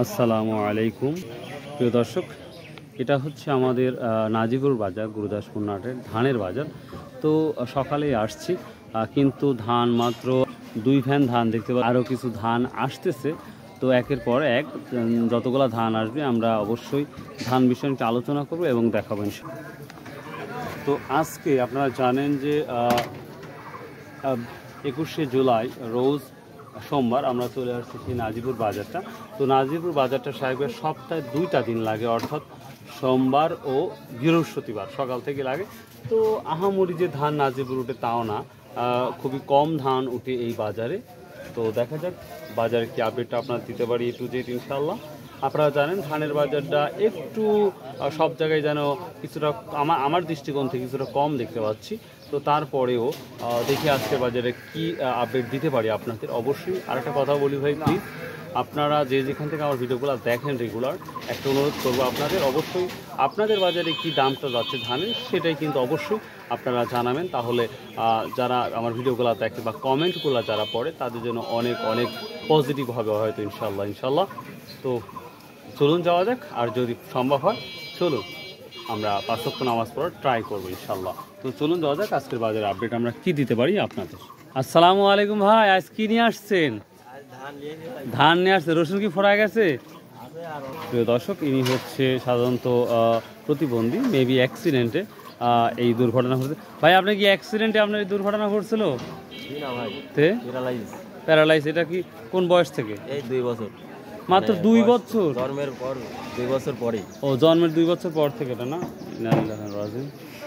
আসসালামু আলাইকুম প্রিয় দর্শক, এটা হচ্ছে আমাদের নাজিপুর বাজার, গুরুদাসপুর নাটের ধানের বাজার। তো সকালেই আসছি, কিন্তু ধান মাত্র 2 ভ্যান ধান দেখতে পাই, আরও কিছু ধান আসতেছে। তো একের পর এক যতগুলো ধান আসবে আমরা অবশ্যই ধান বিষয়ে একটু আলোচনা করব এবং দেখাবো। তো আজকে আপনারা জানেন যে 21শে জুলাই রোজ সোমবার আমরা চলে আসছি সেই নাজিপুর বাজারটা। তো নাজিপুর বাজারটা সাহেবের সপ্তাহে 2টা দিন লাগে, অর্থাৎ সোমবার ও বৃহস্পতিবার সকাল থেকে লাগে। তো আহামরি যে ধান নাজিপুর উঠে তাও না, খুবই কম ধান উঠে এই বাজারে। তো দেখা যাক বাজারে কি আপডেটটা আপনার দিতে পারি একটু যেটা ইনশাল্লাহ। আপনারা জানেন ধানের বাজারটা একটু সব জায়গায় যেন কিছুটা আমার দৃষ্টিকোণ থেকে কিছুটা কম দেখতে পাচ্ছি। তো তারপরেও দেখি আজকে বাজারে কি আপডেট দিতে পারি আপনাদের। অবশ্যই আরেকটা কথা বলি ভাই, প্লিজ আপনারা যে যেখান থেকে আমার ভিডিওগুলো দেখেন রেগুলার, একটা অনুরোধ করবো আপনাদের, অবশ্যই আপনাদের বাজারে কি দামটা যাচ্ছে ধানের সেটাই কিন্তু অবশ্যই আপনারা জানাবেন। তাহলে যারা আমার ভিডিওগুলো দেখে বা কমেন্টগুলো যারা পড়ে তাদের জন্য অনেক অনেক পজিটিভ হবে হয়তো ইনশাল্লাহ। তো চলুন যাওয়া যাক, আর যদি সম্ভব হয় চলুন আমরা 5 ওয়াক্ত নামাজ পড়ার ট্রাই করবো ইনশাল্লাহ। তো চলুন যাওয়া যাক আজকের বাজারে আপডেট আমরা কি দিতে পারি আপনাদের। আসসালামু আলাইকুম ভাই, আজ কি নিয়ে আসছেন? ধান নিয়ে আসছে। রসুন কি ফোড়া গেছে? প্রিয় দর্শক, ইনি হচ্ছে সাধারণত প্রতিবন্ধী, মেবি অ্যাক্সিডেন্টে এই দুর্ঘটনা ঘটেছে। ভাই আপনি কি অ্যাক্সিডেন্টে আপনার এই দুর্ঘটনা ঘটছিল? প্যারালাইজ। এটা কি কোন বয়স থেকে? এই 2 বছর, মাত্র 2 বছর? জন্মের পর 2 বছর পরে। ও জন্মের 2 বছর পর থেকে এটা না।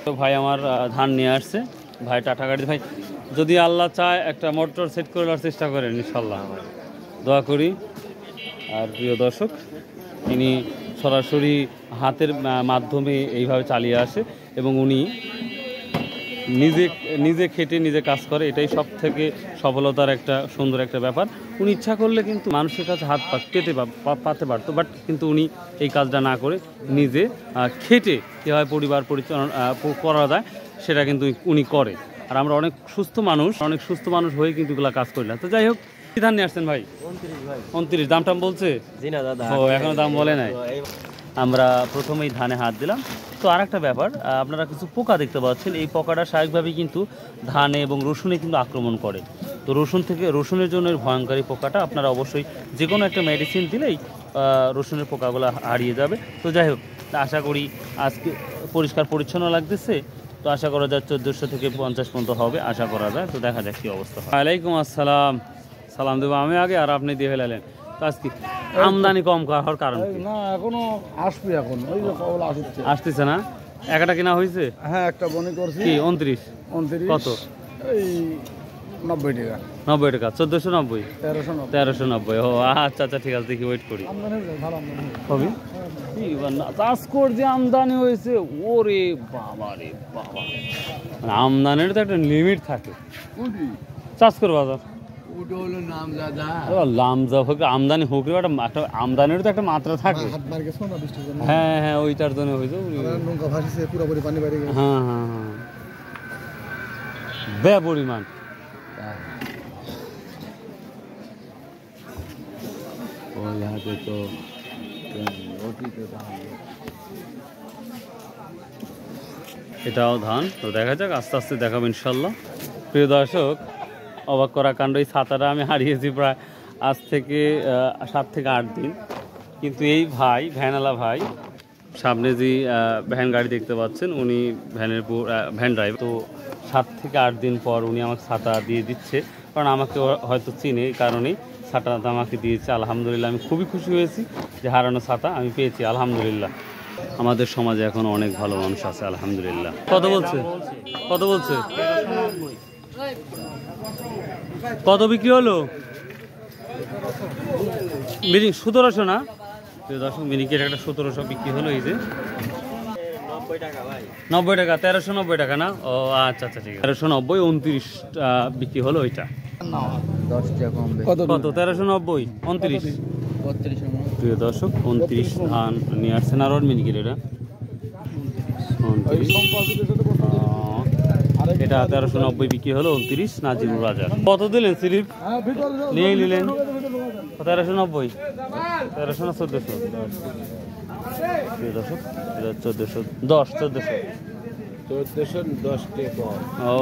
তো ভাই আমার ধান নিয়ে আসছে, ভাই টাটা গাড়ি। ভাই যদি আল্লাহ চায় একটা মোটর সেট করে নেওয়ার চেষ্টা করেন ইনশাল্লাহ, দোয়া করি। আর প্রিয় দর্শক, তিনি সরাসরি হাতের মাধ্যমে এইভাবে চালিয়ে আসে এবং উনি নিজে খেটে নিজে কাজ করে, এটাই সব থেকে সফলতার একটা সুন্দর একটা ব্যাপার। উনি ইচ্ছা করলে কিন্তু মানুষের কাছে হাত পেতে পাতে পারতো, বাট কিন্তু উনি এই কাজটা না করে নিজে খেটে কীভাবে পরিবার পরিচালনা করা যায় সেটা কিন্তু উনি করে। আর আমরা অনেক সুস্থ মানুষ হয়ে কিন্তু এগুলো কাজ করি না। তো যাই হোক, কি ধান নিয়ে আসছেন ভাই? 29। দাম টাম বলছে? জি না দাদা, ও এখনো দাম বলে নাই। আমরা প্রথমেই ধানে হাত দিলাম। তো আর একটা ব্যাপার, আপনারা কিছু পোকা দেখতে পাচ্ছেন, এই পোকাটা স্বাভাবিকভাবেই কিন্তু ধানে এবং রসুনে কিন্তু আক্রমণ করে। তো রসুনের জন্য ভয়ঙ্কর পোকাটা আপনারা অবশ্যই যে কোনো একটা মেডিসিন দিলেই রসুনের পোকাগুলো হারিয়ে যাবে। তো যাই হোক, আশা করি আজকে পরিষ্কার পরিচ্ছন্ন লাগতেছে। তো আশা করা যায় 1400 থেকে 50 পর্যন্ত হবে আশা করা যায়। তো দেখা যাক কি অবস্থা হয়। ওয়ালাইকুম আসসালাম। সালাম দেবো আমি আগে, আর আপনি দিয়ে ফেলালেন। তো আজকে আমদানি কম হওয়ার কারণ না, এখনো আসবে, এখন ওই যে কল আসতেছে না। একটা কিনা হয়েছে? হ্যাঁ, একটা বনি করছি। কি 29? কত? এই 90 টাকা। 90 টাকা? 1490? 1390। ও আচ্ছা, ঠিক আছে, দেখি ওয়েট করি। হবে চাষকর যে আমদানি হয়েছে, ওরে বাবা রে বাবা, মানে আমদানির তো একটা লিমিট থাকে। চাষকর বাজার আমদানি হোক, একটা আমদানির তো একটা মাত্রা থাকে। হ্যাঁ, ওইটার জন্য হয়েছে। হ্যাঁ, পরিমাণ তো এটাও ধান। তো দেখা যাক, আস্তে আস্তে দেখাবো ইনশাল্লাহ। প্রিয় দর্শক, অবাক করা কাণ্ড, এই ছাতাটা আমি হারিয়েছি প্রায় আজ থেকে 7 থেকে 8 দিন। কিন্তু এই ভাই, ভ্যানওয়ালা ভাই, সামনে যে ভ্যান গাড়ি দেখতে পাচ্ছেন, উনি ভ্যান ড্রাইভার। তো 7 থেকে 8 দিন পর উনি আমাকে ছাতা দিয়ে দিচ্ছে, কারণ আমাকে হয়তো চিনে, এই কারণেই ছাতাটা আমাকে দিয়েছে। আলহামদুলিল্লাহ, আমি খুবই খুশি হয়েছি যে হারানো ছাতা আমি পেয়েছি আলহামদুলিল্লাহ। আমাদের সমাজে এখন অনেক ভালো মানুষ আছে আলহামদুলিল্লাহ। কত বলছে? কত বিক্রি হলো? 1700 না? দর্শক, মিনিকেট একটা 1700 বিক্রি হলো। এই যে 90 টাকা, 1390 টাকা না? ও আচ্ছা, ঠিক আছে, 1390। 29 বিক্রি হলো ওইটা। কত? 1390, 29। প্রিয় দর্শক, 29 ধান নিয়ে আসছেন। আর মিনিকেট এটা এটা 1390 বিক্রি হলো 29 নাজিপুর বাজার। কত দিলেন স্লিপ? নিয়ে নিলেন। 1390 1300 না 1400 দর্শক 1410 টাকা ও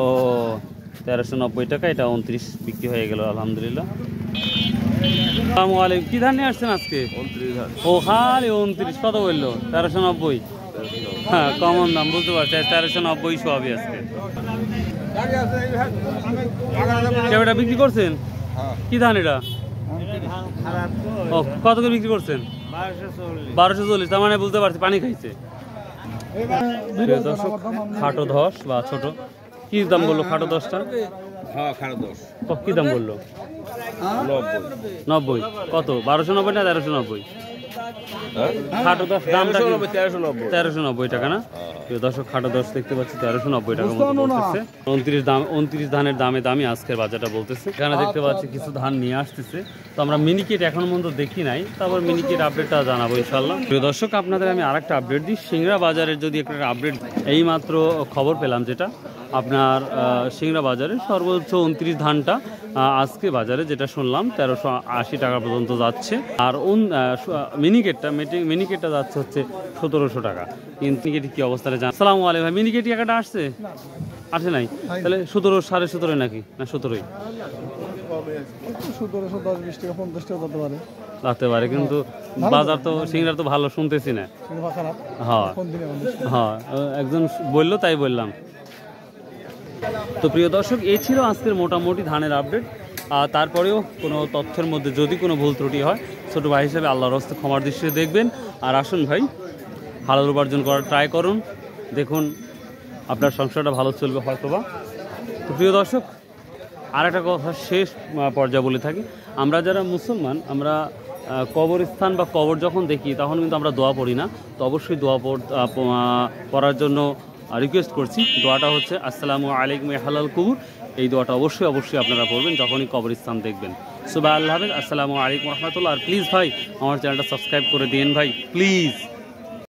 1390 টাকা, এটা 29 বিক্রি হয়ে গেল আলহামদুলিল্লাহ। আসসালামু আলাইকুম, কি ধান নিয়ে আসছেন আজকে? 29 ধান। ও খালি 29, কত বললো? 1390। হ্যাঁ কমন দাম, বুঝতে পারছি। 1390 সবই আজকে। এটা বিক্রি করছেন? কি ধান এটা? ও কত করে বিক্রি করছেন? 1240। তার মানে বুঝতে পারছি পানি খাইছে। দর্শক খাটো ধস বা ছোট, কি দাম বললো খাটো দশটা? হ্যাঁ, 10 কি দাম বললো? 90। কত? 1290 না 1390? খাটো দশ দামটা 1390 টাকা না? দর্শক খাটো দশ দেখতে পাচ্ছি 1390 টাকা মতো বলতেছে। 29 ধানের দামে আজকের বাজারটা বলতেছে। এখানে দেখতে পাচ্ছি কিছু ধান নিয়ে আসতেছে। তো আমরা মিনিকেট এখন পর্যন্ত দেখি নাই, তারপর মিনিকেট আপডেটটা জানাবো ইনশাল্লাহ। প্রিয় দর্শক, আপনাদের আমি আরেকটা আপডেট দিই। সিংড়া বাজারের যদি একটা আপডেট, এই মাত্র খবর পেলাম যেটা আপনার সিংড়া বাজারে সর্বোচ্চ 29 ধানটা আজকে বাজারে যেটা শুনলাম 1380 টাকা পর্যন্ত যাচ্ছে। আর মিনিকেটটা যাচ্ছে হচ্ছে 1700 টাকা। কিন্তু মিনিকেটের কি অবস্থাটা জান। আসসালামু আলাইকুম ভাই, মিনিকেট টাকাটা আসছে? আসে নাই? তাহলে 17, 17.5 নাকি না 17ই? 1710 টাকা 50 টাকা হতে পারে, লাগতে পারে, কিন্তু বাজার তো সিংড়ার তো ভালো শুনতেছি না। হ্যাঁ হ্যাঁ, একজন বললো তাই বললাম। তো প্রিয় দর্শক, এই ছিল আজকের মোটামুটি ধানের আপডেট। তারপরেও কোনো তথ্যের মধ্যে যদি কোনো ভুল ত্রুটি হয়, ছোটো ভাই হিসেবে আল্লাহর হস্তে ক্ষমার দৃষ্টিতে দেখবেন। আর আসুন ভাই, হালাল উপার্জন করার ট্রাই করুন, দেখুন আপনার সংসারটা ভালো চলবে হয়তোবা। তো প্রিয় দর্শক, আর একটা কথা শেষ পর্যায়ে বলে থাকি, আমরা যারা মুসলমান, আমরা কবরস্থান বা কবর যখন দেখি তখন কিন্তু আমরা দোয়া পড়ি না। তো অবশ্যই দোয়া পড়ার জন্য রিকোয়েস্ট করছি। দোয়াটা হচ্ছে আসসালামু আলাইকুম ইয়া হালাল কুবুর। এই দোয়াটা অবশ্যই আপনারা পড়বেন যখনই কবরস্থান দেখবেন। সুবহানাল্লাহ, আসসালামু আলাইকুম রহমতুল্লাহ। আর প্লিজ ভাই আমার চ্যানেলটা সাবস্ক্রাইব করে দিন ভাই, প্লিজ।